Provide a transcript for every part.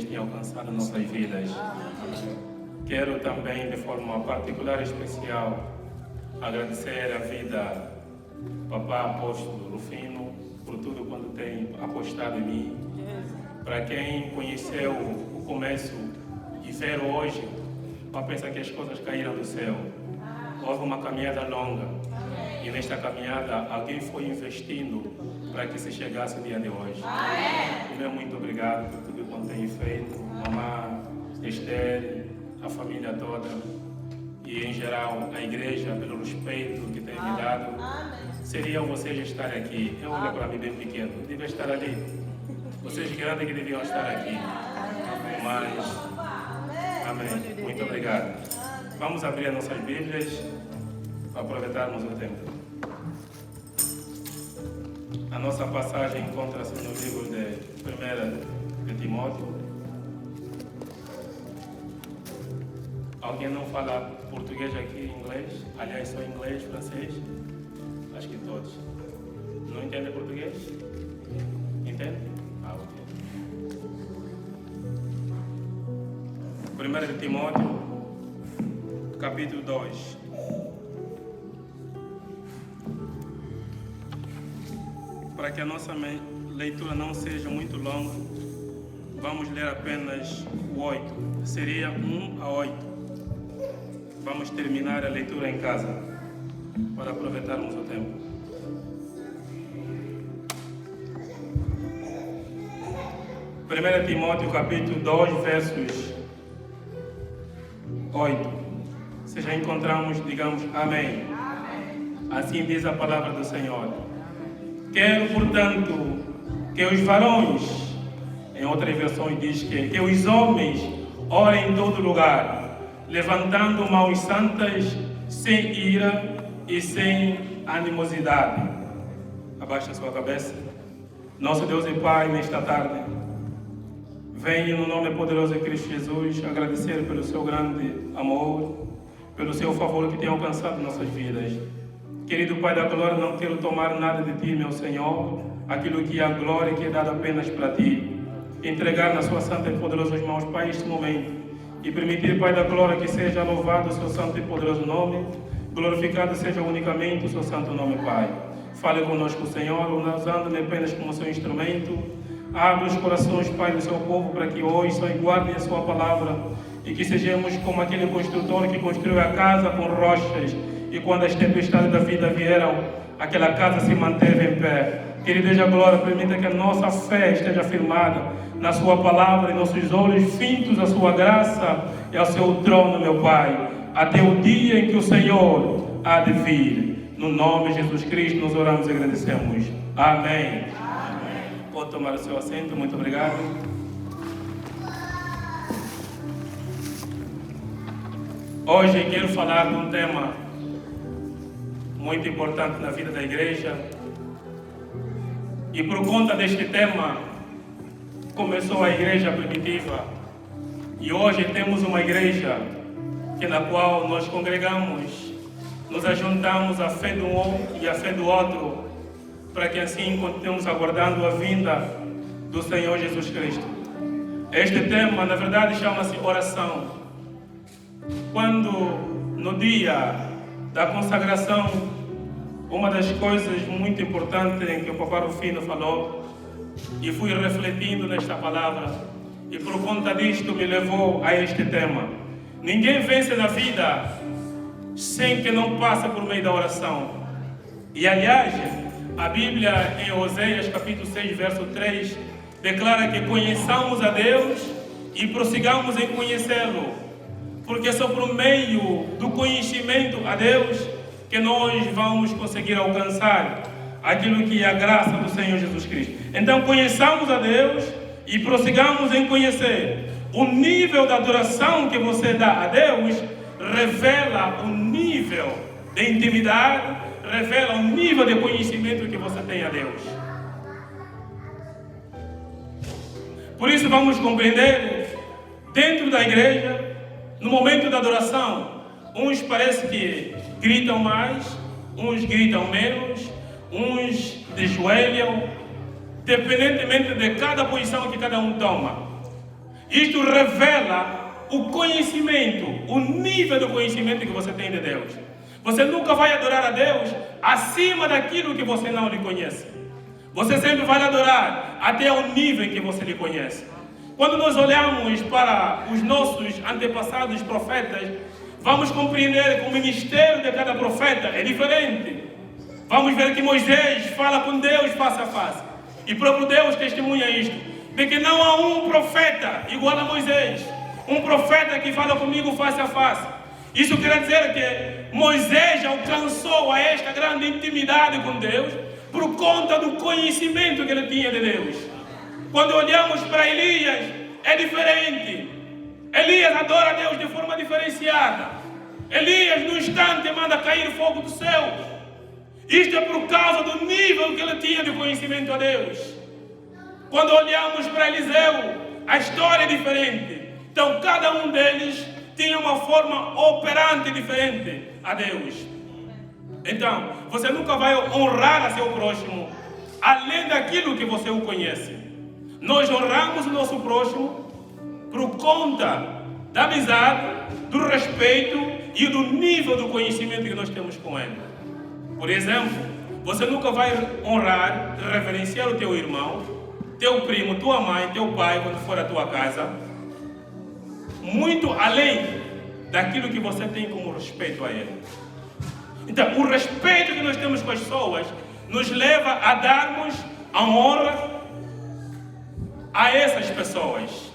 tem alcançado nossas vidas. Quero também, de forma particular e especial, agradecer a vida do Papá Apóstolo Rufino por tudo quanto tem apostado em mim. Para quem conheceu o começo e ver hoje, para pensar que as coisas caíram do céu. Houve uma caminhada longa e nesta caminhada alguém foi investindo para que se chegasse o dia de hoje. Meu muito obrigado por tudo quanto tem feito, mamãe, Esther, a família toda e em geral a igreja pelo respeito que tem me dado. Seriam vocês estarem aqui. Eu olho para mim bem pequeno, devia estar ali. Vocês grandes que deviam estar aqui. Mas, amém. Muito obrigado. Vamos abrir as nossas Bíblias para aproveitarmos o tempo. A nossa passagem encontra-se no livro de 1 de Timóteo. Alguém não fala português aqui, inglês? Aliás, só inglês, francês? Acho que todos. Não entende português? Entende? Ok. 1 de Timóteo, capítulo 2. Para que a nossa leitura não seja muito longa, vamos ler apenas o 8. Seria 1 a 8. Vamos terminar a leitura em casa, para aproveitarmos o tempo. 1 Timóteo, capítulo 2, versos 8. Se já encontramos, digamos amém. Assim diz a palavra do Senhor. Quero, portanto, que os varões, em outras versões diz que os homens orem em todo lugar, levantando mãos santas, sem ira e sem animosidade. Abaixa a sua cabeça. Nosso Deus e Pai, nesta tarde, venho no nome poderoso de Cristo Jesus agradecer pelo seu grande amor, pelo seu favor que tem alcançado nossas vidas. Querido Pai da glória, não quero tomar nada de Ti, meu Senhor, aquilo que é a glória que é dada apenas para Ti. Entregar na Sua santa e poderosas mãos, Pai, este momento, e permitir, Pai da glória, que seja louvado o Seu santo e poderoso nome, glorificado seja unicamente o Seu santo nome, Pai. Fale conosco, Senhor, usando-me apenas como Seu instrumento. Abre os corações, Pai, do Seu povo, para que hoje só guardem a Sua palavra e que sejamos como aquele construtor que construiu a casa com rochas e quando as tempestades da vida vieram, aquela casa se manteve em pé. Querido Deus da glória, permita que a nossa fé esteja firmada na Sua palavra e nossos olhos fintos à Sua graça e ao Seu trono, meu Pai, até o dia em que o Senhor há de vir. No nome de Jesus Cristo, nós oramos e agradecemos. Amém. Pode tomar o seu assento, muito obrigado. Hoje quero falar de um tema muito importante na vida da igreja. E por conta deste tema, começou a igreja primitiva. E hoje temos uma igreja na qual nós congregamos, nos ajuntamos a fé de um e a fé do outro, para que assim continuemos aguardando a vinda do Senhor Jesus Cristo. Este tema, na verdade, chama-se oração. Quando, no dia da consagração, uma das coisas muito importantes em que o Papá Rufino falou, e fui refletindo nesta palavra, e por conta disto me levou a este tema. Ninguém vence na vida sem que não passe por meio da oração. E aliás, a Bíblia em Oséias capítulo 6, verso 3, declara que conheçamos a Deus e prossigamos em conhecê-lo, porque só por meio do conhecimento a Deus que nós vamos conseguir alcançar aquilo que é a graça do Senhor Jesus Cristo. Então conheçamos a Deus e prossigamos em conhecer. O nível da adoração que você dá a Deus revela o nível de intimidade, revela o nível de conhecimento que você tem a Deus. Por isso vamos compreender, dentro da igreja, no momento da adoração, uns parece que gritam mais, uns gritam menos, uns desjoelham, dependentemente de cada posição que cada um toma. Isto revela o conhecimento, o nível do conhecimento que você tem de Deus. Você nunca vai adorar a Deus acima daquilo que você não lhe conhece. Você sempre vai adorar até o nível em que você lhe conhece. Quando nós olhamos para os nossos antepassados profetas, vamos compreender que o ministério de cada profeta é diferente. Vamos ver que Moisés fala com Deus face a face. E próprio Deus testemunha isto, de que não há um profeta igual a Moisés. Um profeta que fala comigo face a face. Isso quer dizer que Moisés alcançou a esta grande intimidade com Deus por conta do conhecimento que ele tinha de Deus. Quando olhamos para Elias, é diferente. Elias adora a Deus de forma diferenciada. Elias, no instante, manda cair fogo do céu. Isto é por causa do nível que ele tinha de conhecimento a Deus. Quando olhamos para Eliseu, a história é diferente. Então, cada um deles tinha uma forma operante diferente a Deus. Então, você nunca vai honrar a seu próximo além daquilo que você o conhece. Nós honramos o nosso próximo por conta da amizade, do respeito e do nível do conhecimento que nós temos com ele. Por exemplo, você nunca vai honrar, reverenciar o teu irmão, teu primo, tua mãe, teu pai, quando for à tua casa, muito além daquilo que você tem como respeito a ele. Então, o respeito que nós temos com as pessoas nos leva a darmos a honra a essas pessoas.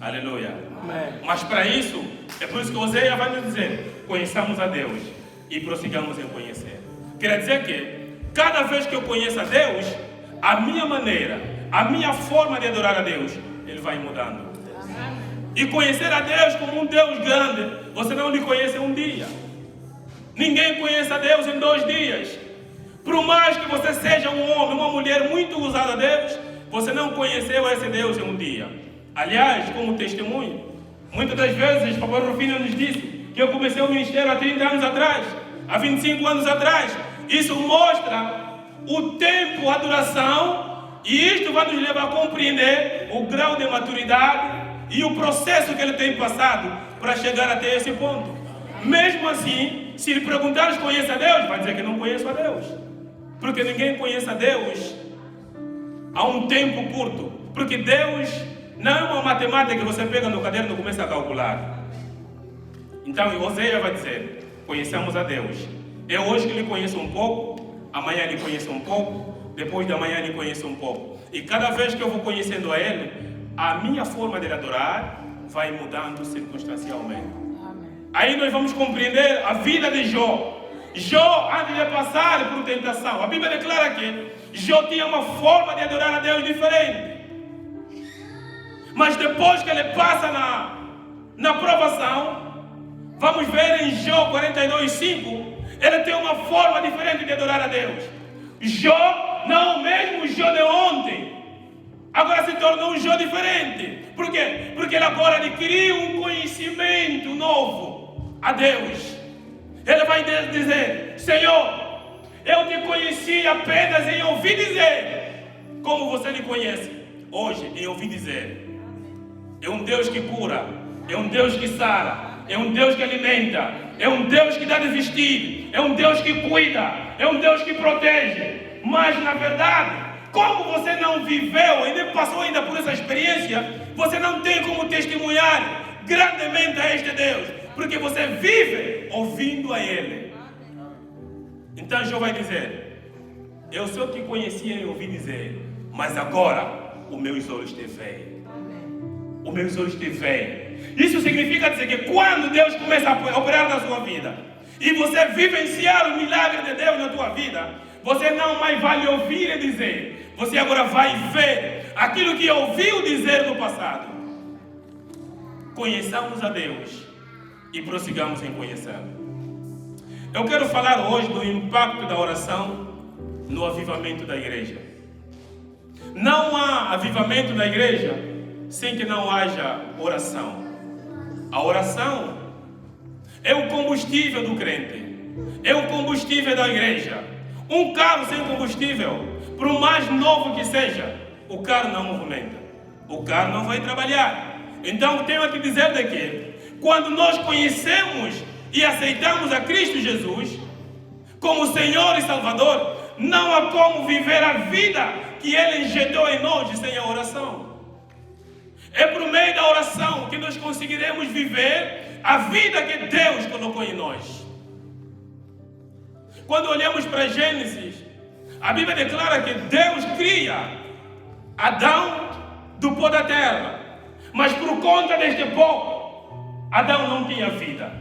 Aleluia. Amém. Mas para isso, é por isso que Oséias vai nos dizer: conheçamos a Deus e prossigamos em conhecer. Quer dizer que, cada vez que eu conheço a Deus, a minha maneira, a minha forma de adorar a Deus, ele vai mudando. E conhecer a Deus como um Deus grande, você não lhe conhece em um dia. Ninguém conhece a Deus em 2 dias. Por mais que você seja um homem, uma mulher muito usada a Deus, você não conheceu esse Deus em um dia. Aliás, como testemunho, muitas das vezes o Papai Rufino nos disse que eu comecei o ministério há 30 anos atrás, há 25 anos atrás. Isso mostra o tempo, a duração, e isto vai nos levar a compreender o grau de maturidade e o processo que ele tem passado para chegar até esse ponto. Mesmo assim, se lhe perguntares se conhece a Deus, vai dizer que não conheço a Deus. Porque ninguém conhece a Deus há um tempo curto. Porque Deus não é uma matemática que você pega no caderno e começa a calcular. Então, Oséias vai dizer: conhecemos a Deus. Eu hoje que lhe conheço um pouco, amanhã lhe conheço um pouco, depois de amanhã lhe conheço um pouco. E cada vez que eu vou conhecendo a Ele, a minha forma de adorar vai mudando circunstancialmente. Aí nós vamos compreender a vida de Jó. Jó, antes de passar por tentação, a Bíblia declara que Jó tinha uma forma de adorar a Deus diferente. Mas depois que ele passa na provação, vamos ver em Jó 42:5, ele tem uma forma diferente de adorar a Deus. Jó, não o mesmo Jó de ontem, agora se tornou um Jó diferente. Por quê? Porque ele agora adquiriu um conhecimento novo a Deus. Ele vai dizer: Senhor, eu te conheci apenas em ouvir dizer, como você me conhece hoje em ouvir dizer. É um Deus que cura, é um Deus que sara, é um Deus que alimenta, é um Deus que dá de vestir, é um Deus que cuida, é um Deus que protege. Mas na verdade, como você não viveu e nem passou ainda por essa experiência, você não tem como testemunhar grandemente a este Deus, porque você vive ouvindo a Ele. Então Jó vai dizer: eu só te conhecia em ouvir dizer, mas agora os meus olhos te veem. Os meus olhos te veem. Isso significa dizer que quando Deus começa a operar na sua vida e você vivenciar o milagre de Deus na tua vida, você não mais vai lhe ouvir e dizer, você agora vai ver aquilo que ouviu dizer no passado. Conheçamos a Deus e prossigamos em conhecê-lo. Eu quero falar hoje do impacto da oração no avivamento da igreja. Não há avivamento da igreja sem que não haja oração. A oração é o combustível do crente, é o combustível da igreja. Um carro sem combustível, por mais novo que seja, o carro não movimenta. o carro não vai trabalhar. Então tenho aqui dizer de que quando nós conhecemos e aceitamos a Cristo Jesus como Senhor e Salvador, não há como viver a vida que Ele injetou em nós sem a oração. É por meio da oração que nós conseguiremos viver a vida que Deus colocou em nós. Quando olhamos para Gênesis, a Bíblia declara que Deus cria Adão do pó da terra. Mas por conta deste pó, Adão não tinha vida.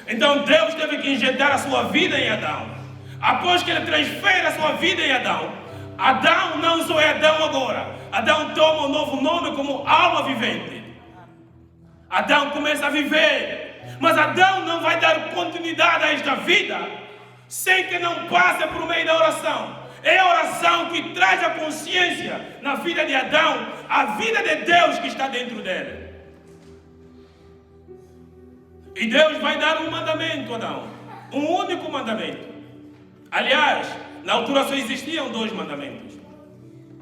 Então Deus teve que injetar a sua vida em Adão. Após que Ele transfere a sua vida em Adão, Adão não só é Adão agora. Adão toma um novo nome como alma vivente. Adão começa a viver. Mas Adão não vai dar continuidade a esta vida sem que não passe por meio da oração. É a oração que traz a consciência na vida de Adão, a vida de Deus que está dentro dele. E Deus vai dar um mandamento a Adão, um único mandamento. Aliás, na altura só existiam 2 mandamentos.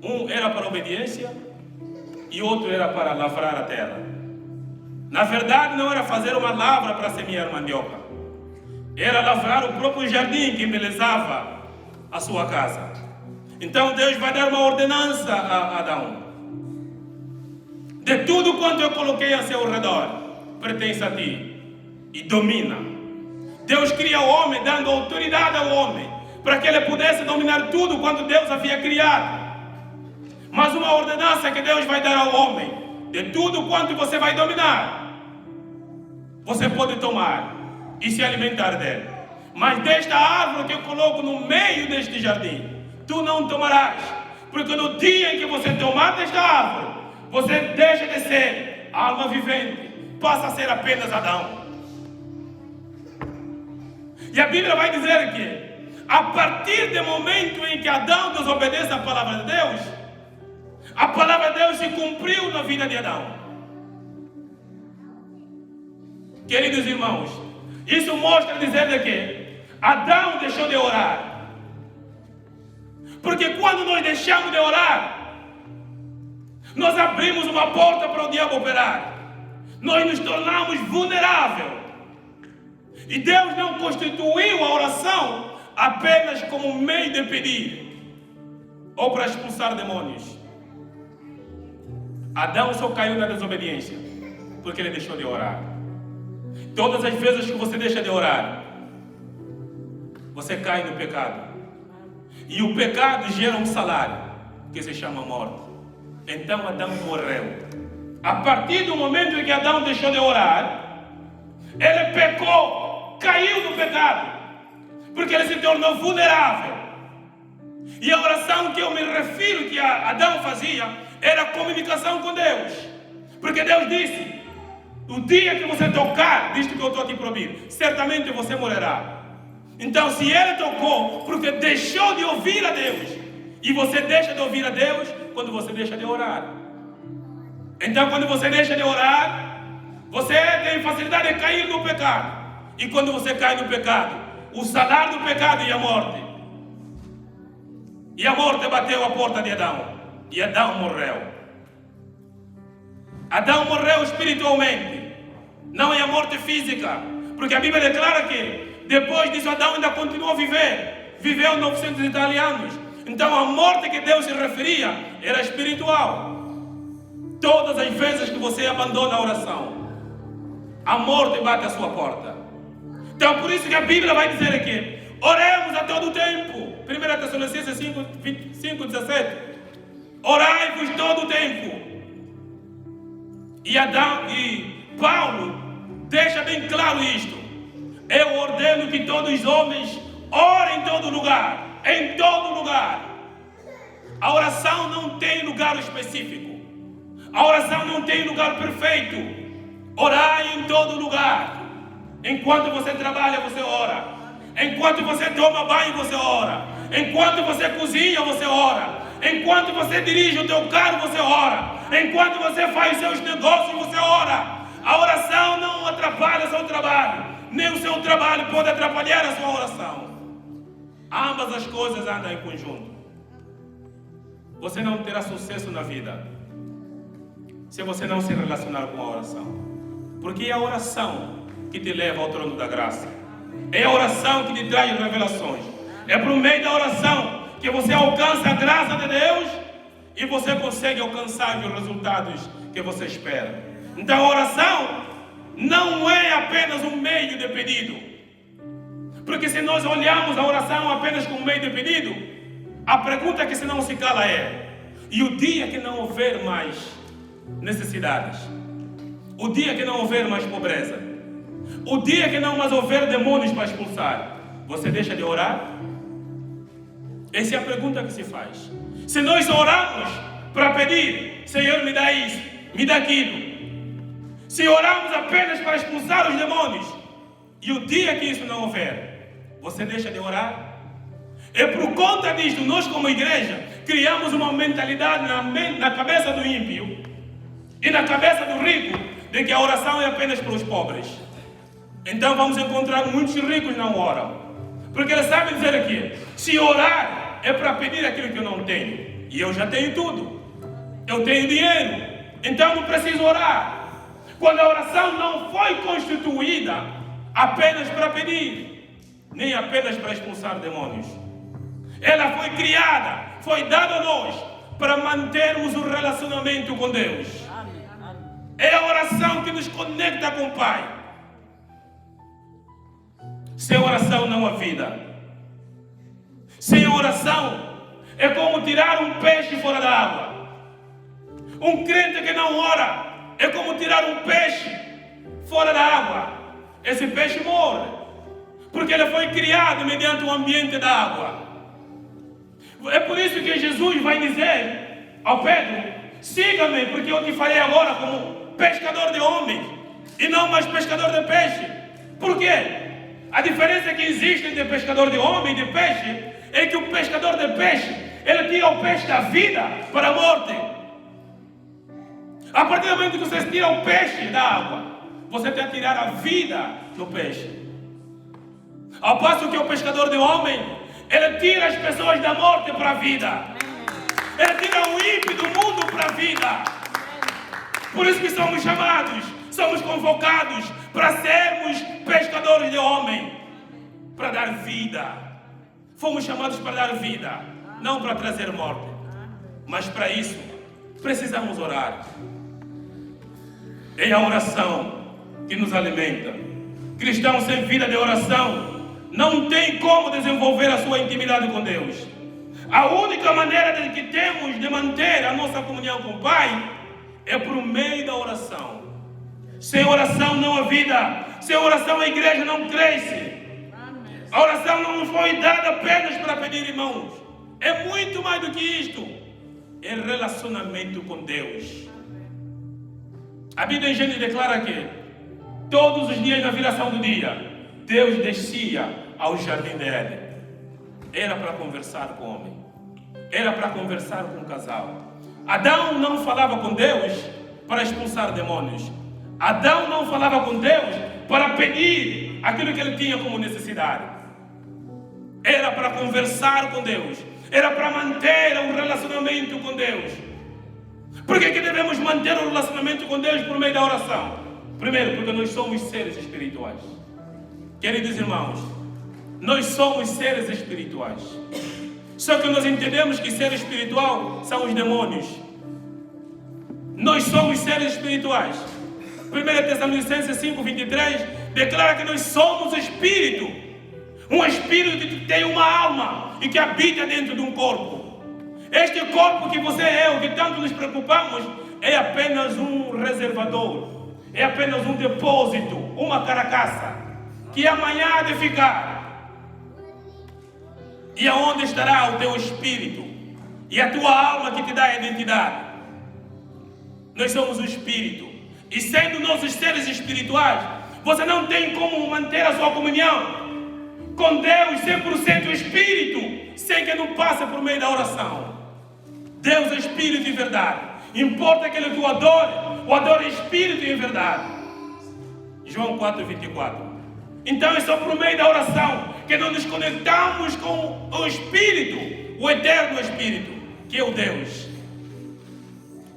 Um era para a obediência e outro era para lavrar a terra. Na verdade, não era fazer uma lavra para semear mandioca. Era lavrar o próprio jardim que embelezava a sua casa. Então Deus vai dar uma ordenança a Adão. De tudo quanto eu coloquei a seu redor, pertence a ti e domina. Deus cria o homem, dando autoridade ao homem, para que ele pudesse dominar tudo quanto Deus havia criado. Mas uma ordenança que Deus vai dar ao homem: de tudo quanto você vai dominar, você pode tomar e se alimentar dele. Mas desta árvore que eu coloco no meio deste jardim, tu não tomarás, porque no dia em que você tomar desta árvore, você deixa de ser alma vivente, passa a ser apenas Adão. E a Bíblia vai dizer que, a partir do momento em que Adão desobedece a palavra de Deus, a palavra de Deus se cumpriu na vida de Adão. Queridos irmãos, isso mostra dizer de que Adão deixou de orar. Porque quando nós deixamos de orar, nós abrimos uma porta para o diabo operar. Nós nos tornamos vulneráveis. E Deus não constituiu a oração apenas como meio de pedir ou para expulsar demônios. Adão só caiu na desobediência porque ele deixou de orar. Todas as vezes que você deixa de orar, você cai no pecado. E o pecado gera um salário que se chama morte. Então Adão morreu. A partir do momento em que Adão deixou de orar, ele pecou, caiu no pecado, porque ele se tornou vulnerável. E a oração que eu me refiro que Adão fazia era a comunicação com Deus. Porque Deus disse: o dia que você tocar, disto que eu estou a te proibir, certamente você morrerá. Então, se ele tocou, porque deixou de ouvir a Deus, e você deixa de ouvir a Deus quando você deixa de orar. Então, quando você deixa de orar, você tem facilidade de cair no pecado. E quando você cai no pecado, o salário do pecado é a morte. E a morte bateu a porta de Adão. E Adão morreu. Adão morreu espiritualmente. Não é a morte física. Porque a Bíblia declara que depois disso Adão ainda continuou a viver. Viveu 900 e tal anos. Então a morte que Deus se referia era espiritual. Todas as vezes que você abandona a oração, a morte bate a sua porta. Então por isso que a Bíblia vai dizer aqui: oremos a todo tempo. 1 Tessalonicenses 5:17. Orai-vos todo o tempo. E Paulo deixa bem claro isto: eu ordeno que todos os homens orem em todo lugar. Em todo lugar. A oração não tem lugar específico. A oração não tem lugar perfeito. Orai em todo lugar. Enquanto você trabalha, você ora. Enquanto você toma banho, você ora. Enquanto você cozinha, você ora. Enquanto você dirige o teu carro, você ora. Enquanto você faz seus negócios, você ora. A oração não atrapalha o seu trabalho. Nem o seu trabalho pode atrapalhar a sua oração. Ambas as coisas andam em conjunto. Você não terá sucesso na vida se você não se relacionar com a oração. Porque é a oração que te leva ao trono da graça. É a oração que te traz revelações. É por meio da oração que você alcança a graça de Deus e você consegue alcançar os resultados que você espera. Então a oração não é apenas um meio de pedido. Porque se nós olharmos a oração apenas como meio de pedido, a pergunta que se não se cala é: e o dia que não houver mais necessidades? O dia que não houver mais pobreza? O dia que não mais houver demônios para expulsar? Você deixa de orar? Essa é a pergunta que se faz. Se nós oramos para pedir: Senhor, me dá isso, me dá aquilo. Se oramos apenas para expulsar os demônios, e o dia que isso não houver, você deixa de orar? E por conta disto, nós como igreja, criamos uma mentalidade na cabeça do ímpio e na cabeça do rico, de que a oração é apenas para os pobres. Então vamos encontrar muitos ricos que não oram, porque eles sabem dizer aqui: se orar é para pedir aquilo que eu não tenho, e eu já tenho tudo, eu tenho dinheiro, então não preciso orar. Quando a oração não foi constituída apenas para pedir, nem apenas para expulsar demônios. Ela foi criada, foi dada a nós para mantermos o relacionamento com Deus. É a oração que nos conecta com o Pai. Sem oração não há vida. Sem oração é como tirar um peixe fora da água. Um crente que não ora é como tirar um peixe fora da água. Esse peixe morre, porque ele foi criado mediante o ambiente da água. É por isso que Jesus vai dizer ao Pedro: siga-me, porque eu te farei agora como pescador de homens, e não mais pescador de peixe. Por quê? A diferença que existe entre pescador de homem e de peixe é que o pescador de peixe, ele tira o peixe da vida para a morte. A partir do momento que você tira o peixe da água, você tem que tirar a vida do peixe. Ao passo que o pescador de homem, ele tira as pessoas da morte para a vida. Ele tira o ímpio do mundo para a vida. Por isso que somos chamados, somos convocados para sermos pescadores de homem, para dar vida. Fomos chamados para dar vida, não para trazer morte. Mas para isso, precisamos orar. É a oração que nos alimenta. Cristão sem vida de oração não tem como desenvolver a sua intimidade com Deus. A única maneira que temos de manter a nossa comunhão com o Pai é por meio da oração. Sem oração não há vida. Sem oração a igreja não cresce. A oração não nos foi dada apenas para pedir, irmãos. É muito mais do que isto. É relacionamento com Deus. A Bíblia em Gênesis declara que todos os dias na viração do dia, Deus descia ao jardim de Éden. Era para conversar com o homem. Era para conversar com o casal. Adão não falava com Deus para expulsar demônios. Adão não falava com Deus para pedir aquilo que ele tinha como necessidade. Era para conversar com Deus. Era para manter um relacionamento com Deus. Por que devemos manter o relacionamento com Deus por meio da oração? Primeiro, porque nós somos seres espirituais. Queridos irmãos, nós somos seres espirituais. Só que nós entendemos que ser espiritual são os demônios. Nós somos seres espirituais. 1 Tessalonicenses 5:23 declara que nós somos espírito. Um espírito que tem uma alma e que habita dentro de um corpo. Este corpo que você é, o que tanto nos preocupamos, é apenas um reservador. É apenas um depósito, uma carcaça, que amanhã há de ficar. E aonde estará o teu espírito? E a tua alma que te dá a identidade? Nós somos o espírito. E sendo nossos seres espirituais, você não tem como manter a sua comunhão com Deus 100% espírito, sem que não passe por meio da oração. Deus é espírito e verdade. Importa aquele que o adore espírito e verdade. João 4:24. Então é só por meio da oração que nós nos conectamos com o Espírito, o eterno Espírito, que é o Deus.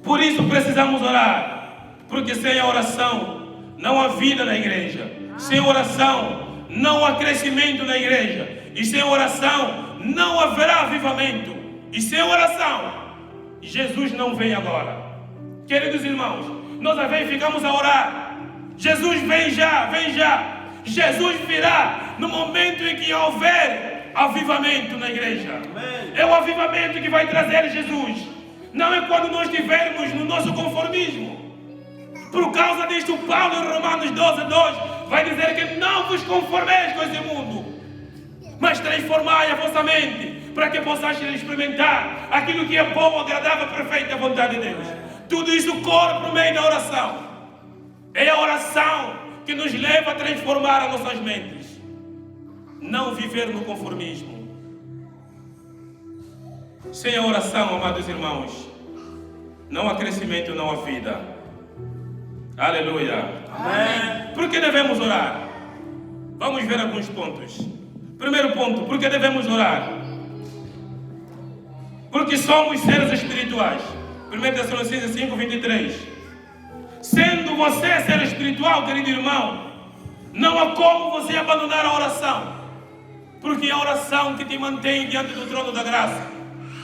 Por isso precisamos orar, porque sem a oração não há vida na igreja. Sem oração não há crescimento na igreja. E sem oração não haverá avivamento. E sem oração, Jesus não vem agora. Queridos irmãos, nós às vezes ficamos a orar. Jesus vem já, vem já. Jesus virá no momento em que houver avivamento na igreja. Amém. É o avivamento que vai trazer Jesus. Não é quando nós estivermos no nosso conformismo. Por causa disto, Paulo em Romanos 12:2 vai dizer que não vos conformeis com esse mundo, mas transformai a vossa mente, para que possais experimentar aquilo que é bom, agradável, perfeita a vontade de Deus. Tudo isso corre por meio da oração. É a oração que nos leva a transformar as nossas mentes. Não viver no conformismo. Sem a oração, amados irmãos, não há crescimento, não há vida. Aleluia. Amém. Por que devemos orar? Vamos ver alguns pontos. Primeiro ponto, por que devemos orar? Porque somos seres espirituais. 1 Tessalonicenses 5:23. Sendo você ser espiritual, querido irmão, não há como você abandonar a oração. Porque é a oração que te mantém diante do trono da graça.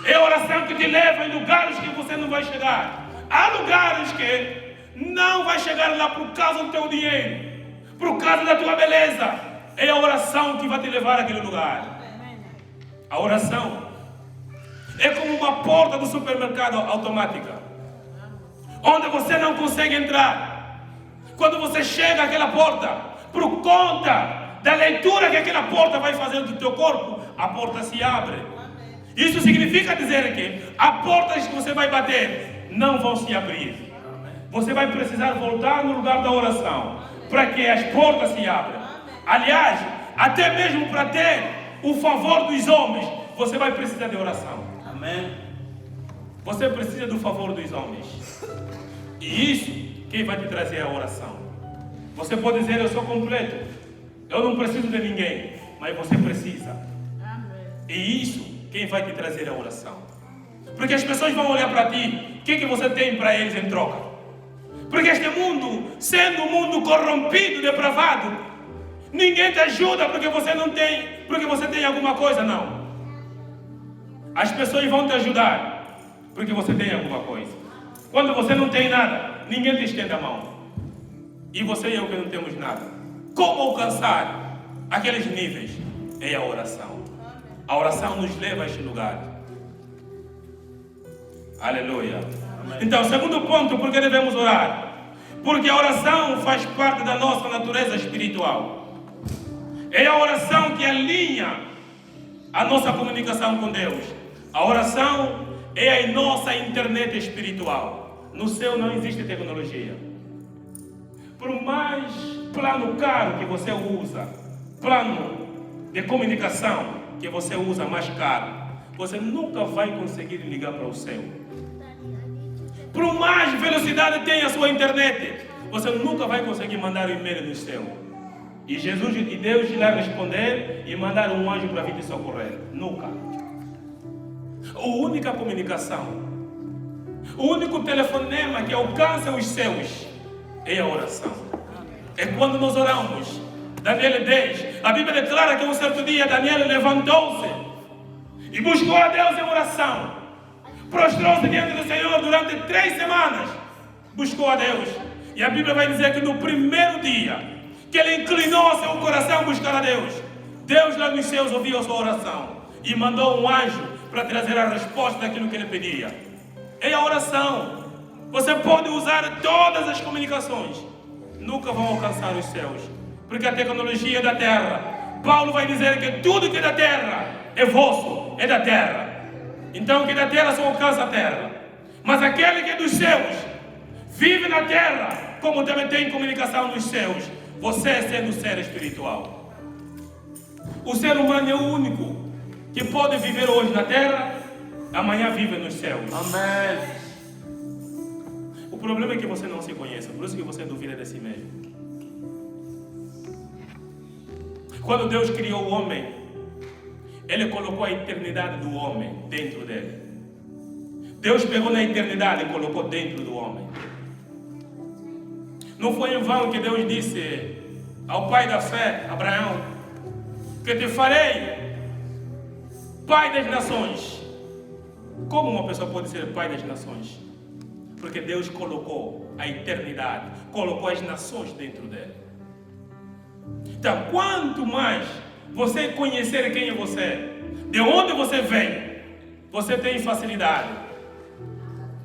É a oração que te leva em lugares que você não vai chegar. Há lugares que não vai chegar lá por causa do teu dinheiro, por causa da tua beleza. É a oração que vai te levar àquele lugar. A oração é como uma porta do supermercado automática, onde você não consegue entrar. Quando você chega àquela porta, por conta da leitura que aquela porta vai fazer do teu corpo, a porta se abre. Isso significa dizer que as portas que você vai bater não vão se abrir. Você vai precisar voltar no lugar da oração para que as portas se abram. Aliás, até mesmo para ter o favor dos homens, você vai precisar de oração. Amém. Você precisa do favor dos homens. E isso, quem vai te trazer é a oração. Você pode dizer, eu sou completo, eu não preciso de ninguém, mas você precisa. Amém. E isso, quem vai te trazer é a oração. Porque as pessoas vão olhar para ti, o que você tem para eles em troca? Porque este mundo, sendo um mundo corrompido, depravado, ninguém te ajuda porque você não tem, porque você tem alguma coisa, não. As pessoas vão te ajudar porque você tem alguma coisa. Quando você não tem nada, ninguém te estende a mão. E você e eu que não temos nada. Como alcançar aqueles níveis? É a oração. A oração nos leva a este lugar. Aleluia. Então, segundo ponto, por que devemos orar? Porque a oração faz parte da nossa natureza espiritual. É a oração que alinha a nossa comunicação com Deus. A oração é a nossa internet espiritual. No céu não existe tecnologia. Por mais plano caro que você usa, plano de comunicação que você usa mais caro, você nunca vai conseguir ligar para o céu. Por mais velocidade tenha a sua internet, você nunca vai conseguir mandar um e-mail no céu. E Jesus e Deus irá responder e mandar um anjo para vir te socorrer. Nunca. A única comunicação, o único telefonema que alcança os céus é a oração. É quando nós oramos. Daniel 10, a Bíblia declara que um certo dia Daniel levantou-se e buscou a Deus em oração. Prostrou-se diante do Senhor durante 3 semanas. Buscou a Deus. E a Bíblia vai dizer que no primeiro dia que ele inclinou seu coração a buscar a Deus, Deus lá nos céus ouviu a sua oração e mandou um anjo para trazer a resposta daquilo que ele pedia. É a oração. Você pode usar todas as comunicações, nunca vão alcançar os céus, porque a tecnologia é da terra. Paulo vai dizer que tudo que é da terra é vosso, é da terra. Então, que da terra só alcança a terra. Mas aquele que é dos céus, vive na terra, como também tem comunicação nos céus. Você sendo ser espiritual. O ser humano é o único que pode viver hoje na terra, amanhã vive nos céus. Amém. O problema é que você não se conhece, por isso que você duvida de si mesmo. Quando Deus criou o homem, Ele colocou a eternidade do homem dentro dele. Deus pegou na eternidade e colocou dentro do homem. Não foi em vão que Deus disse ao pai da fé, Abraão, que te farei pai das nações. Como uma pessoa pode ser pai das nações? Porque Deus colocou a eternidade, colocou as nações dentro dele. Então, quanto mais você conhecer quem é você, de onde você vem, você tem facilidade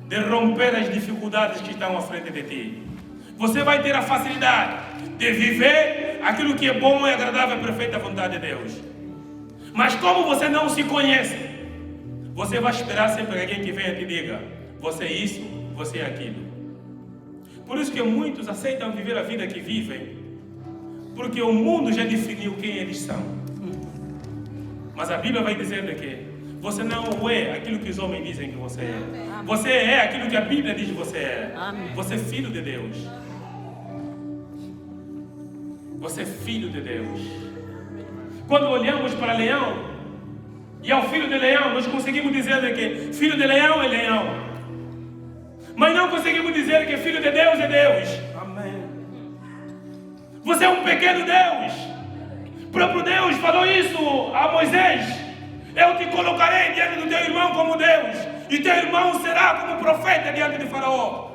de romper as dificuldades que estão à frente de ti. Você vai ter a facilidade de viver aquilo que é bom e agradável e perfeita vontade de Deus. Mas como você não se conhece, você vai esperar sempre alguém que venha e te diga: você é isso, você é aquilo. Por isso que muitos aceitam viver a vida que vivem, porque o mundo já definiu quem eles são. Mas a Bíblia vai dizendo que você não é aquilo que os homens dizem que você é. Você é aquilo que a Bíblia diz que você é. Você é filho de Deus. Você é filho de Deus. Quando olhamos para leão e ao filho de leão, nós conseguimos dizer que filho de leão é leão. Mas não conseguimos dizer que filho de Deus é Deus. Amém. Você é um pequeno Deus. O próprio Deus falou isso a Moisés: eu te colocarei diante do teu irmão como Deus, e teu irmão será como profeta diante de Faraó.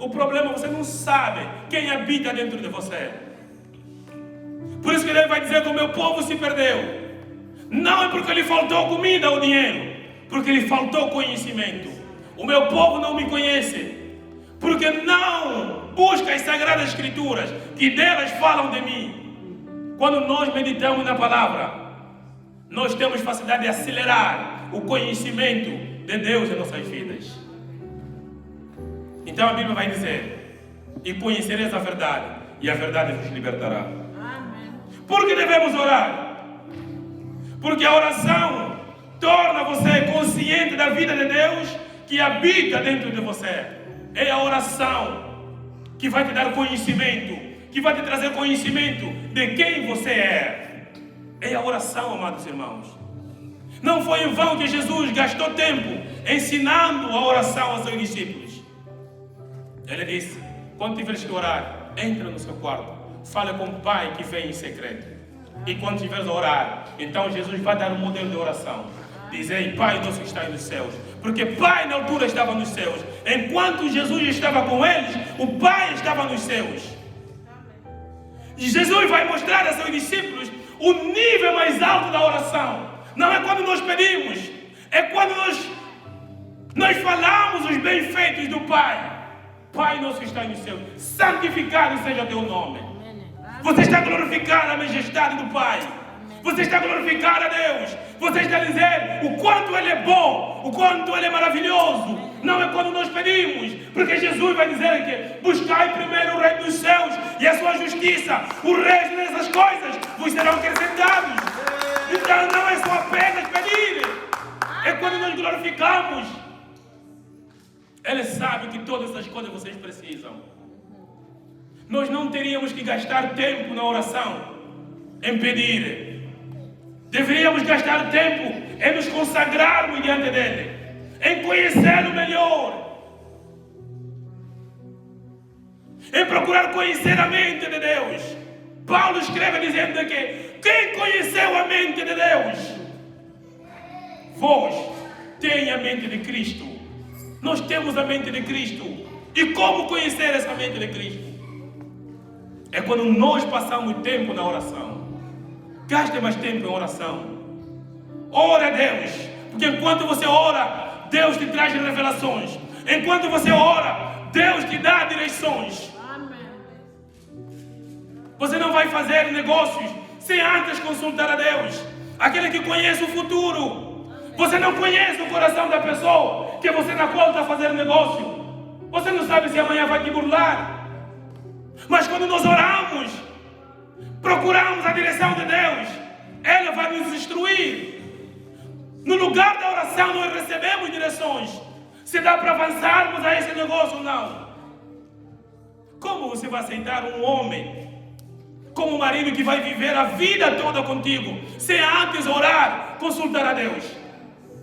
O problema é que você não sabe quem habita dentro de você. Por isso que ele vai dizer que o meu povo se perdeu. Não é porque lhe faltou comida ou dinheiro, porque lhe faltou conhecimento. O meu povo não me conhece, porque não busca as Sagradas Escrituras, que delas falam de mim. Quando nós meditamos na palavra, nós temos facilidade de acelerar o conhecimento de Deus em nossas vidas. Então a Bíblia vai dizer: e conhecereis a verdade, e a verdade vos libertará. Amém. Por que devemos orar? Porque a oração torna você consciente da vida de Deus que habita dentro de você. É a oração que vai te dar conhecimento, que vai te trazer conhecimento de quem você é. É a oração, amados irmãos. Não foi em vão que Jesus gastou tempo ensinando a oração aos seus discípulos. Ele disse: quando tiveres que orar, entra no seu quarto, fala com o Pai que vem em secreto. E quando tiveres a orar, então Jesus vai dar um modelo de oração. Dizei: Pai nosso que está nos céus. Porque Pai na altura estava nos céus. Enquanto Jesus estava com eles, o Pai estava nos céus. E Jesus vai mostrar a seus discípulos o nível mais alto da oração. Não é quando nós pedimos, é quando nós falamos os bem-feitos do Pai. Pai nosso que está nos céus, santificado seja o teu nome. Você está a glorificar a majestade do Pai. Você está a glorificar a Deus. Você está a dizer o quanto Ele é bom, o quanto Ele é maravilhoso. Não é quando nós pedimos, porque Jesus vai dizer que buscai primeiro o reino dos céus e a sua justiça. O resto dessas coisas vos serão acrescentados. Então não é só apenas pedir, é quando nós glorificamos. Ele sabe que todas essas coisas vocês precisam. Nós não teríamos que gastar tempo na oração em pedir. Deveríamos gastar tempo em nos consagrarmos diante dele, em conhecê-lo melhor, em procurar conhecer a mente de Deus. Paulo escreve dizendo que quem conheceu a mente de Deus? Vós tem a mente de Cristo. Nós temos a mente de Cristo. E como conhecer essa mente de Cristo? É quando nós passamos tempo na oração. Gaste mais tempo em oração. Ora a Deus. Porque enquanto você ora, Deus te traz revelações. Enquanto você ora, Deus te dá direções. Você não vai fazer negócios sem antes consultar a Deus. Aquele que conhece o futuro. Você não conhece o coração da pessoa que você na qual está fazendo negócio. Você não sabe se amanhã vai te burlar. Mas quando nós oramos, procuramos a direção de Deus, ela vai nos instruir. No lugar da oração nós recebemos direções. Se dá para avançarmos a esse negócio ou não. Como você vai aceitar um homem como um marido que vai viver a vida toda contigo, sem antes orar, consultar a Deus?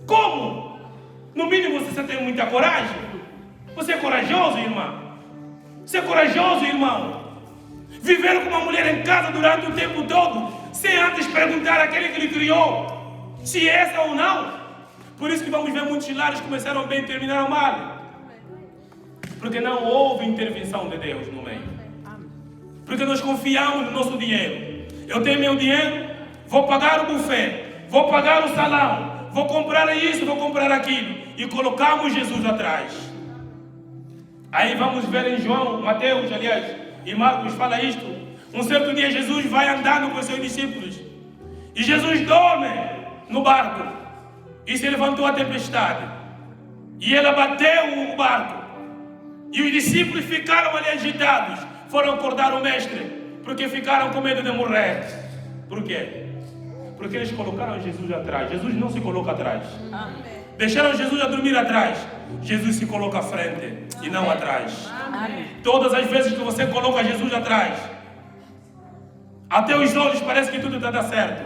Como? No mínimo você tem muita coragem. Você é corajoso, irmã. Você é corajoso, irmão. Viver com uma mulher em casa durante o tempo todo, sem antes perguntar àquele que lhe criou se é essa ou não. Por isso que vamos ver muitos lares começaram bem e terminaram mal. Porque não houve intervenção de Deus no meio. Porque nós confiamos no nosso dinheiro. Eu tenho meu dinheiro, vou pagar o buffet, vou pagar o salão, vou comprar isso, vou comprar aquilo. E colocamos Jesus atrás. Aí vamos ver em João, Mateus, aliás, e Marcos fala isto. Um certo dia Jesus vai andando com os seus discípulos. E Jesus dorme no barco. E se levantou a tempestade. E ela bateu o barco. E os discípulos ficaram ali agitados. Foram acordar o mestre. Porque ficaram com medo de morrer. Por quê? Porque eles colocaram Jesus atrás. Jesus não se coloca atrás. Amém. Deixaram Jesus a dormir atrás. Jesus se coloca à frente e não atrás. Amém. Todas as vezes que você coloca Jesus atrás, até os olhos parece que tudo está dando certo,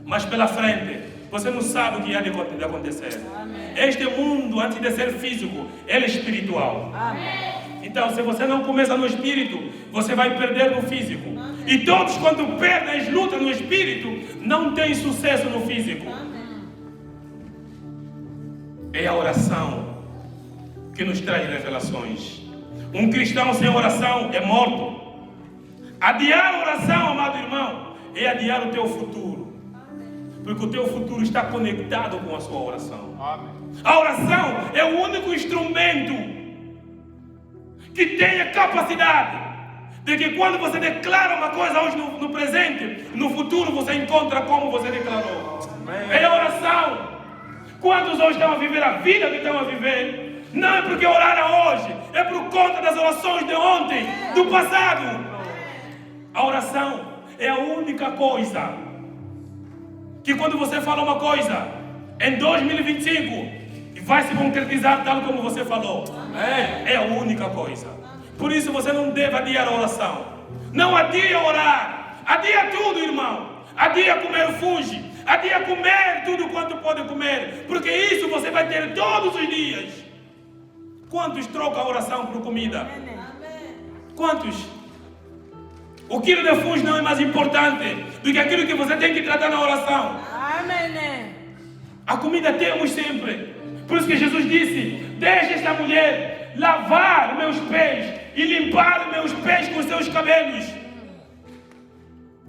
mas pela frente você não sabe o que há de acontecer. Amém. Este mundo, antes de ser físico, ele é espiritual. Amém. Então, se você não começa no espírito, você vai perder no físico. Amém. E todos, quando perdem as lutas no espírito, não têm sucesso no físico. Amém. É a oração que nos traz revelações. Um cristão sem oração é morto. Adiar a oração, amado irmão, é adiar o teu futuro. Porque o teu futuro está conectado com a sua oração. A oração é o único instrumento que tem a capacidade de que quando você declara uma coisa hoje no presente, no futuro você encontra como você declarou. É a oração. Quantos hoje estão a viver a vida que estão a viver? Não é porque oraram hoje, é por conta das orações de ontem, do passado. A oração é a única coisa que quando você fala uma coisa, em 2025, vai se concretizar tal como você falou. É a única coisa. Por isso você não deve adiar a oração. Não adia orar. Adia tudo, irmão. Adia comer funge. Adia comer tudo quanto pode comer. Porque isso você vai ter todos os dias. Quantos trocam a oração por comida? Quantos? O quilo de funge não é mais importante do que aquilo que você tem que tratar na oração. Amém. A comida temos sempre. Por isso que Jesus disse: deixe esta mulher lavar meus pés e limpar meus pés com seus cabelos.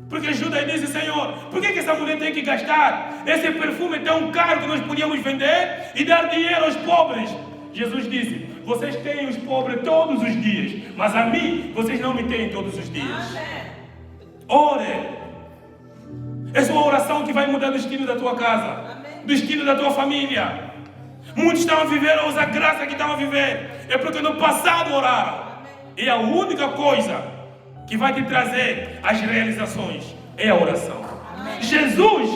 Porque Judas disse: Senhor, por que essa mulher tem que gastar esse perfume tão caro que nós podíamos vender e dar dinheiro aos pobres? Jesus disse: vocês têm os pobres todos os dias, mas a mim vocês não me têm todos os dias. Ore. É sua oração que vai mudar o destino da tua casa, o destino da tua família. Muitos estão a viver hoje a graça que estão a viver é porque no passado oraram. E a única coisa que vai te trazer as realizações é a oração. Amém. Jesus,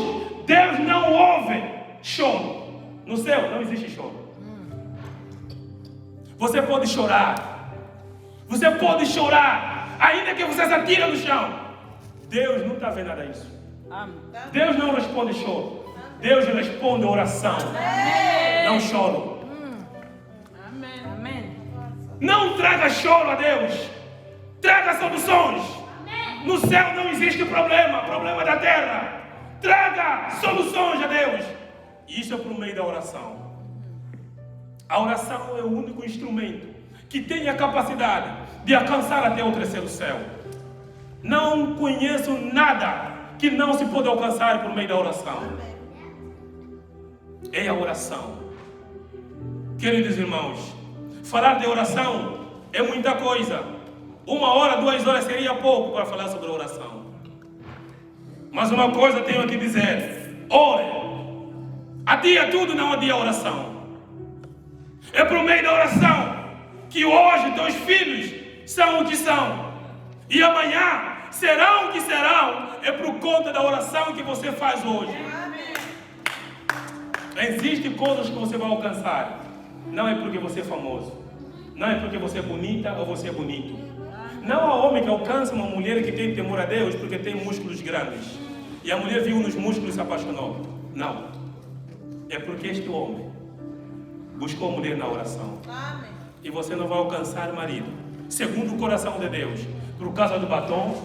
Deus não ouve choro. No céu não existe choro. Você pode chorar. Você pode chorar, ainda que você se atire no chão. Deus não está vendo nada disso. Deus não responde choro. Deus responde oração. Amém. Não choro. Amém. Não traga choro a Deus. Traga soluções. Amém. No céu não existe problema da terra. Traga soluções a Deus. Isso é por meio da oração. A oração é o único instrumento que tem a capacidade de alcançar até o terceiro céu. Não conheço nada que não se pode alcançar por meio da oração. É a oração. Queridos irmãos, falar de oração é muita coisa. 1 hora, 2 horas seria pouco para falar sobre a oração. Mas uma coisa tenho a te dizer: ore. Adia tudo, não adia a oração. É por meio da oração que hoje teus filhos são o que são. E amanhã serão o que serão. É por conta da oração que você faz hoje. Existem coisas que você vai alcançar. Não é porque você é famoso. Não é porque você é bonita ou você é bonito. Não há homem que alcança uma mulher que tem temor a Deus porque tem músculos grandes. E a mulher viu nos músculos e se apaixonou. Não. É porque este homem buscou mulher na oração. E você não vai alcançar marido segundo o coração de Deus, por causa do batom,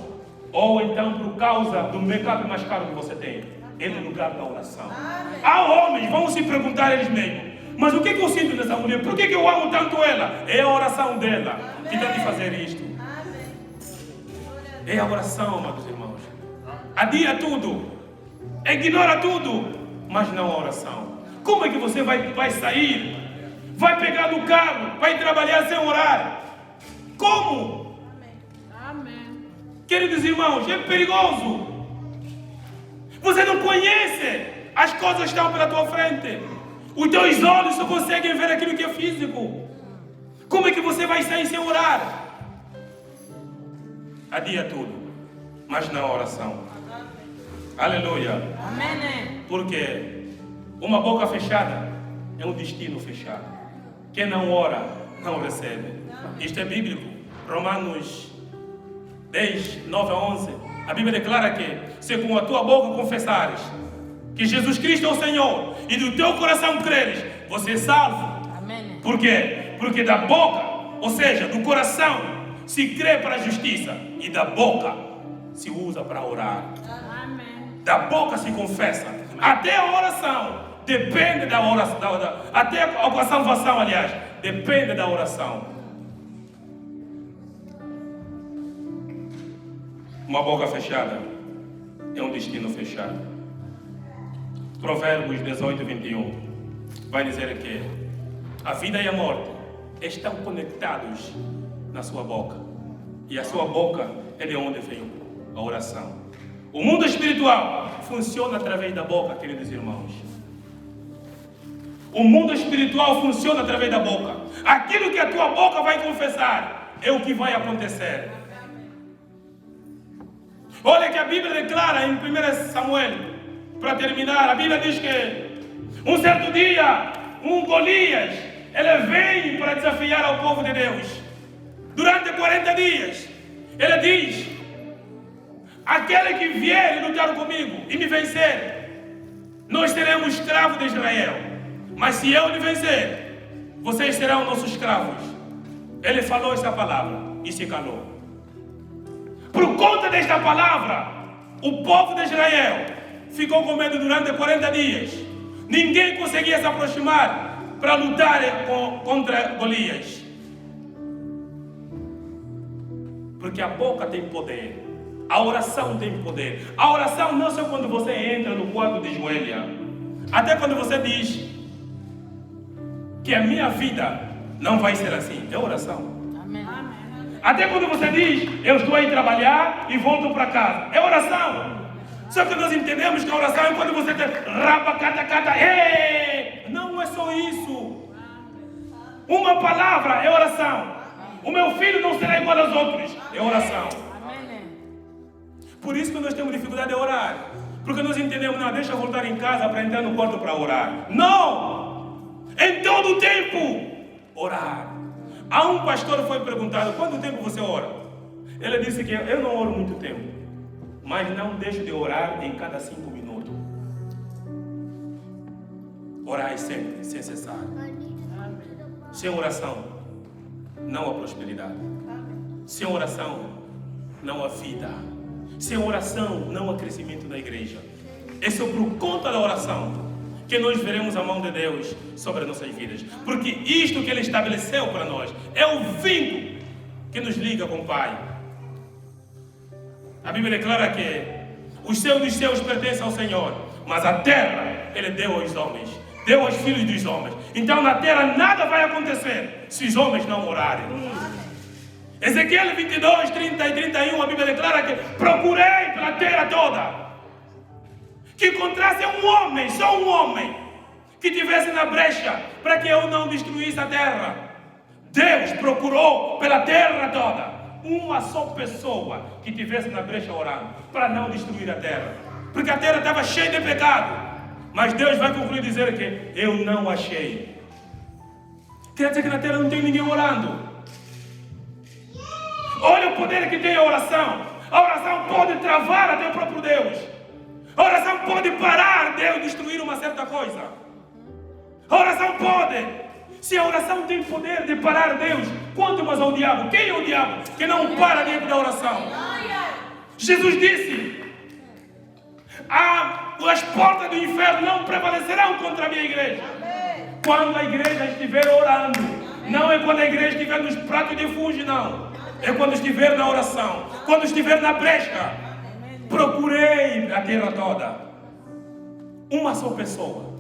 ou então por causa do make-up mais caro que você tem. É no lugar da oração. Há homens, vão se perguntar eles mesmos, mas o que eu sinto nessa mulher? Por que eu amo tanto ela? É a oração dela que está de fazer isto. É a oração, amados irmãos. Adia tudo, ignora tudo, mas não a oração. Como é que você vai sair, vai pegar no carro, vai trabalhar sem orar? Como? Amém. Queridos irmãos, é perigoso. Você não conhece as coisas que estão pela tua frente. Os teus olhos só conseguem ver aquilo que é físico. Como é que você vai sair sem orar? Adia tudo, mas não a oração. Aleluia. Amém. Porque uma boca fechada é um destino fechado. Quem não ora, não recebe. Isto é bíblico. Romanos 10, 9 a 11. A Bíblia declara que se com a tua boca confessares que Jesus Cristo é o Senhor e do teu coração creres, você é salvo. Amém. Por quê? Porque da boca, ou seja, do coração, se crê para a justiça e da boca se usa para orar. Amém. Da boca se confessa. Até a oração depende da oração. Até a salvação, aliás, depende da oração. Uma boca fechada é um destino fechado. Provérbios 18, 21 vai dizer que a vida e a morte estão conectados na sua boca. E a sua boca é de onde vem a oração. O mundo espiritual funciona através da boca, queridos irmãos. O mundo espiritual funciona através da boca. Aquilo que a tua boca vai confessar é o que vai acontecer. Olha que a Bíblia declara em 1 Samuel, para terminar, a Bíblia diz que um certo dia, Golias, ele vem para desafiar ao povo de Deus. Durante 40 dias, ele diz: aquele que vier e lutar comigo e me vencer, nós seremos escravos de Israel. Mas se eu lhe vencer, vocês serão nossos escravos. Ele falou essa palavra e se calou. Por conta desta palavra, o povo de Israel ficou com medo durante 40 dias. Ninguém conseguia se aproximar para lutar contra Golias. Porque a boca tem poder. A oração tem poder. A oração não é só quando você entra no quarto de joelha. Até quando você diz que a minha vida não vai ser assim. É oração. Amém. Até quando você diz, eu estou aí trabalhar e volto para casa. É oração. Só que nós entendemos que a oração é quando você tem rapa, cata, não é só isso. Uma palavra é oração. O meu filho não será igual aos outros. É oração. Amém. Por isso que nós temos dificuldade de orar. Porque nós entendemos, não, deixa eu voltar em casa para entrar no quarto para orar. Não! Em todo o tempo, orar. Há um pastor que foi perguntado, quanto tempo você ora? Ele disse que eu não oro muito tempo, mas não deixo de orar em cada 5 minutos. Orai sempre, sem cessar. Sem oração, não há prosperidade. Sem oração, não há vida. Sem oração, não há crescimento da igreja. É só por conta da oração que nós veremos a mão de Deus sobre as nossas vidas. Porque isto que Ele estabeleceu para nós é o vínculo que nos liga com o Pai. A Bíblia declara que os céus dos céus pertencem ao Senhor, mas a terra Ele deu aos homens, deu aos filhos dos homens. Então na terra nada vai acontecer se os homens não orarem. Ezequiel 22, 30 e 31, a Bíblia declara que procurei pela terra toda, que encontrasse um homem, só um homem, que tivesse na brecha para que eu não destruísse a terra. Deus procurou pela terra toda uma só pessoa que tivesse na brecha orando para não destruir a terra, porque a terra estava cheia de pecado. Mas Deus vai concluir dizer que eu não achei. Quer dizer que na terra não tem ninguém orando. Olha o poder que tem a oração. A oração pode travar até o próprio Deus. A oração pode parar Deus destruir uma certa coisa. A oração pode. Se a oração tem poder de parar Deus, quanto mais ao diabo? Quem é o diabo que não para dentro da oração? Jesus disse: as portas do inferno não prevalecerão contra a minha igreja. Quando a igreja estiver orando, não é quando a igreja estiver nos pratos de fungo, não. É quando estiver na oração, quando estiver na brecha. Procurei a terra toda. Uma só pessoa.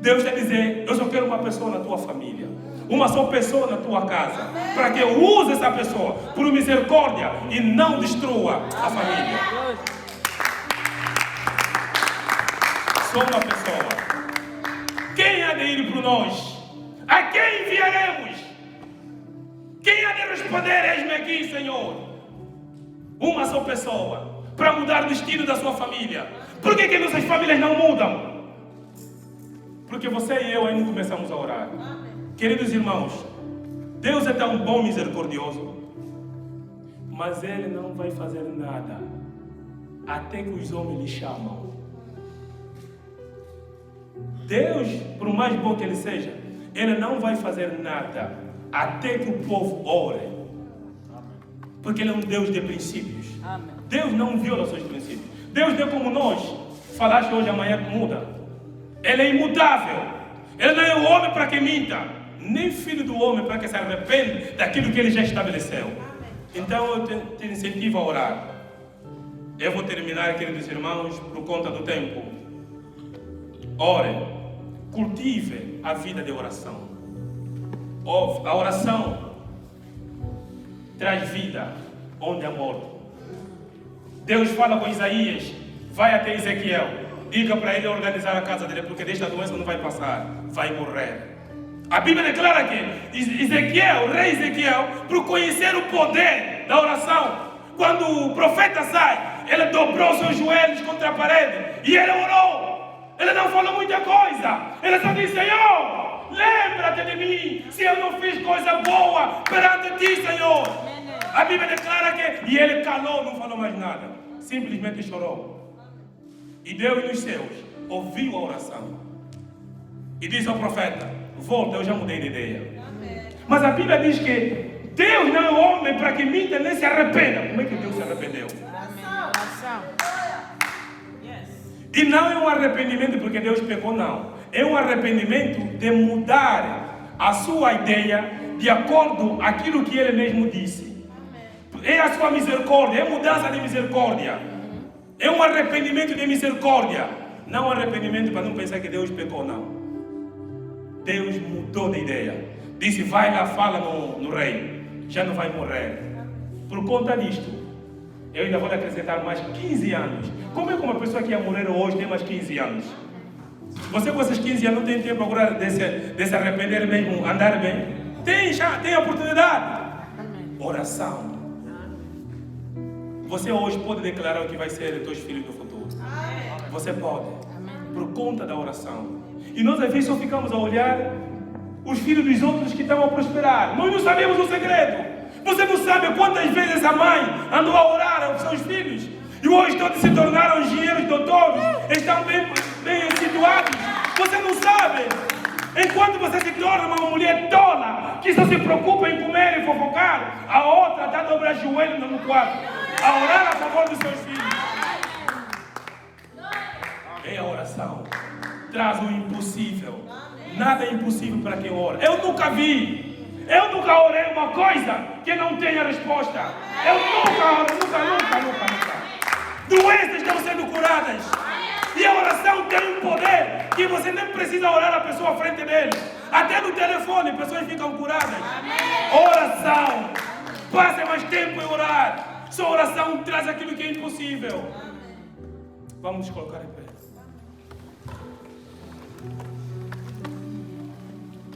Deus está dizendo: eu só quero uma pessoa na tua família, uma só pessoa na tua casa, para que eu use essa pessoa por misericórdia e não destrua a família. Só uma pessoa. Quem há de ir por nós? A quem enviaremos? Quem há de responder? Eis-me aqui, Senhor. Uma só pessoa para mudar o destino da sua família. Por que nossas famílias não mudam? Porque você e eu ainda começamos a orar. Queridos irmãos, Deus é tão bom e misericordioso, mas Ele não vai fazer nada até que os homens lhe chamam. Deus, por mais bom que Ele seja, Ele não vai fazer nada até que o povo ore. Porque Ele é um Deus de princípios. Deus não viola os seus princípios. Deus não é como nós. Falaste hoje, amanhã muda. Ele é imutável. Ele não é o homem para que minta, nem filho do homem para que se arrependa daquilo que Ele já estabeleceu. Então eu te incentivo a orar. Eu vou terminar, queridos irmãos, por conta do tempo. Ore, cultive a vida de oração. A oração traz vida onde há morte. Deus fala com Isaías: vai até Ezequiel, diga para ele organizar a casa dele, porque desta doença não vai passar, vai morrer. A Bíblia declara que Ezequiel, o rei Ezequiel, por conhecer o poder da oração, quando o profeta sai, ele dobrou seus joelhos contra a parede e ele orou. Ele não falou muita coisa, ele só disse: Senhor, lembra-te de mim, se eu não fiz coisa boa perante ti, Senhor. A Bíblia declara que... E ele calou, não falou mais nada, simplesmente chorou. E Deus nos céus ouviu a oração e disse ao profeta: volta, eu já mudei de ideia. Mas a Bíblia diz que Deus não é homem para que minta nem se arrependa. Como é que Deus se arrependeu? E não é um arrependimento porque Deus pecou, não. É um arrependimento de mudar a sua ideia de acordo com aquilo que Ele mesmo disse. É a sua misericórdia, é mudança de misericórdia. É um arrependimento de misericórdia. Não um arrependimento para não pensar que Deus pecou, não. Deus mudou de ideia. Disse: vai lá, fala no rei, já não vai morrer. Por conta disto, eu ainda vou lhe acrescentar mais 15 anos. Como é que uma pessoa que ia morrer hoje tem mais 15 anos? Você com esses 15 anos não tem tempo agora de se arrepender mesmo, andar bem? Tem já, tem oportunidade. Oração. Você hoje pode declarar o que vai ser de teus filhos no futuro. Você pode. Por conta da oração. E nós às vezes só ficamos a olhar os filhos dos outros que estão a prosperar. Nós não sabemos o segredo. Você não sabe quantas vezes a mãe andou a orar aos seus filhos e hoje todos se tornaram engenheiros, doutores, estão bem situados. Você não sabe. Enquanto você se torna uma mulher tola, que só se preocupa em comer e fofocar, a outra está a dobrar joelho no quarto, a orar a favor dos seus filhos. É a oração. Traz o impossível. Nada é impossível para quem ora. Eu nunca orei uma coisa que não tenha resposta. Eu nunca. Doenças estão sendo curadas. E a oração tem um poder que você nem precisa orar a pessoa à frente dele. Até no telefone, pessoas ficam curadas. Oração. Passe mais tempo em orar. Sua oração traz aquilo que é impossível. Vamos nos colocar em pé.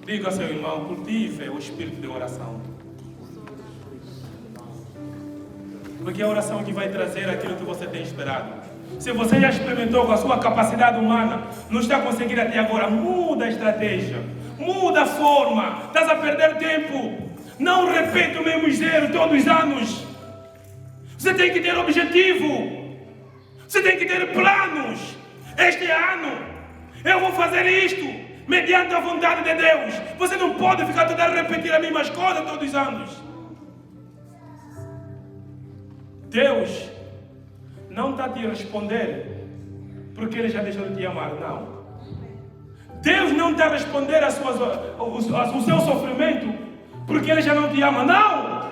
Diga ao seu irmão: cultive o espírito de oração. Porque é a oração que vai trazer aquilo que você tem esperado. Se você já experimentou com a sua capacidade humana, não está conseguindo até agora, muda a estratégia, muda a forma. Estás a perder tempo. Não repete o mesmo zero todos os anos. Você tem que ter objetivo. Você tem que ter planos. Este ano eu vou fazer isto. mediante a vontade de Deus. Você não pode ficar toda a repetir as mesmas coisas todos os anos. Deus não está a te responder porque Ele já deixou de te amar, não. Deus não está a responder o seu sofrimento porque Ele já não te ama, não.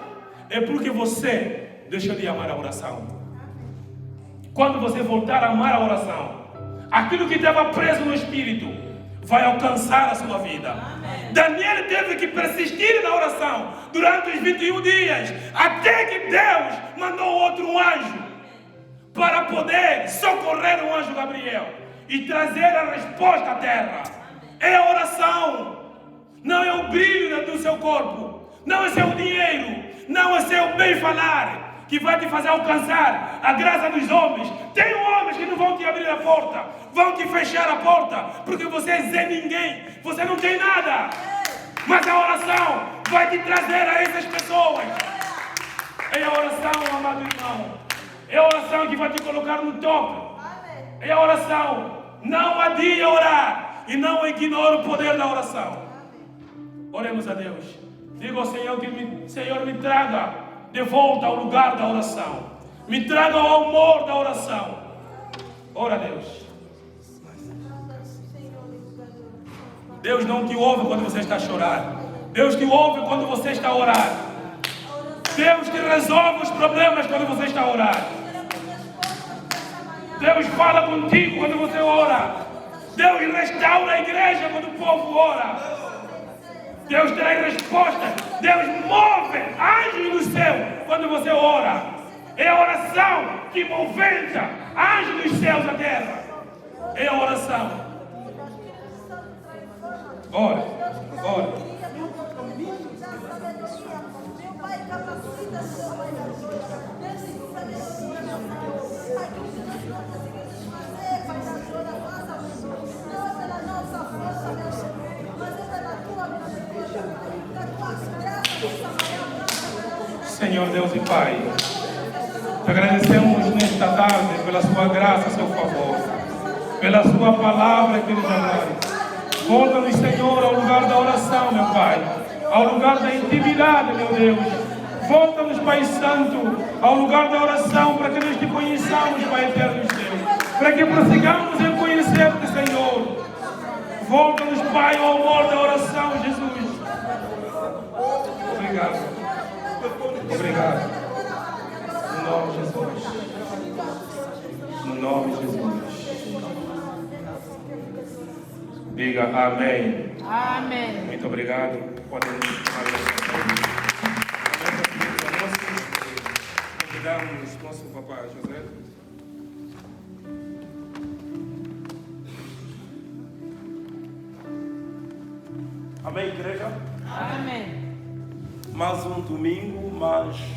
É porque você deixou de amar a oração. Quando você voltar a amar a oração, aquilo que estava preso no Espírito vai alcançar a sua vida. Amém. Daniel teve que persistir na oração durante os 21 dias, até que Deus mandou outro anjo para poder socorrer o anjo Gabriel e trazer a resposta à terra. É a oração, não é o brilho do seu corpo, não é seu dinheiro, não é seu bem falar que vai te fazer alcançar a graça dos homens. Tem homens que não vão te abrir a porta, vão te fechar a porta, porque você é Zé Ninguém, você não tem nada. Mas a oração vai te trazer a essas pessoas. É a oração, amado irmão. É a oração que vai te colocar no topo. É a oração. Não adie orar e não ignore o poder da oração. Oremos a Deus. Diga ao Senhor que Senhor, me traga de volta ao lugar da oração. Me traga ao amor da oração. Ora a Deus. Deus não te ouve quando você está a chorar. Deus te ouve quando você está a orar. Deus te resolve os problemas quando você está a orar. Deus fala contigo quando você ora. Deus restaura a igreja quando o povo ora. Deus traz resposta. Deus move anjos do céu quando você ora. É a oração que movimenta anjos dos céus à terra. É a oração. Ora, ora. Senhor Deus e Pai, te agradecemos nesta tarde pela sua graça, seu favor, pela sua palavra que nos abraça. Volta-nos, Senhor, ao lugar da oração, meu Pai, ao lugar da intimidade, meu Deus. Volta-nos, Pai Santo, ao lugar da oração, para que nós te conheçamos, Pai eterno Deus, para que prossigamos em conhecer-te, Senhor. Volta-nos, Pai, ao amor da oração, Jesus. Obrigado. Obrigado. No nome de Jesus. No nome de Jesus. Diga amém. Amém. Muito obrigado. Podemos convidamos nosso papá José. Amém, igreja? Amém. Mais um domingo, mas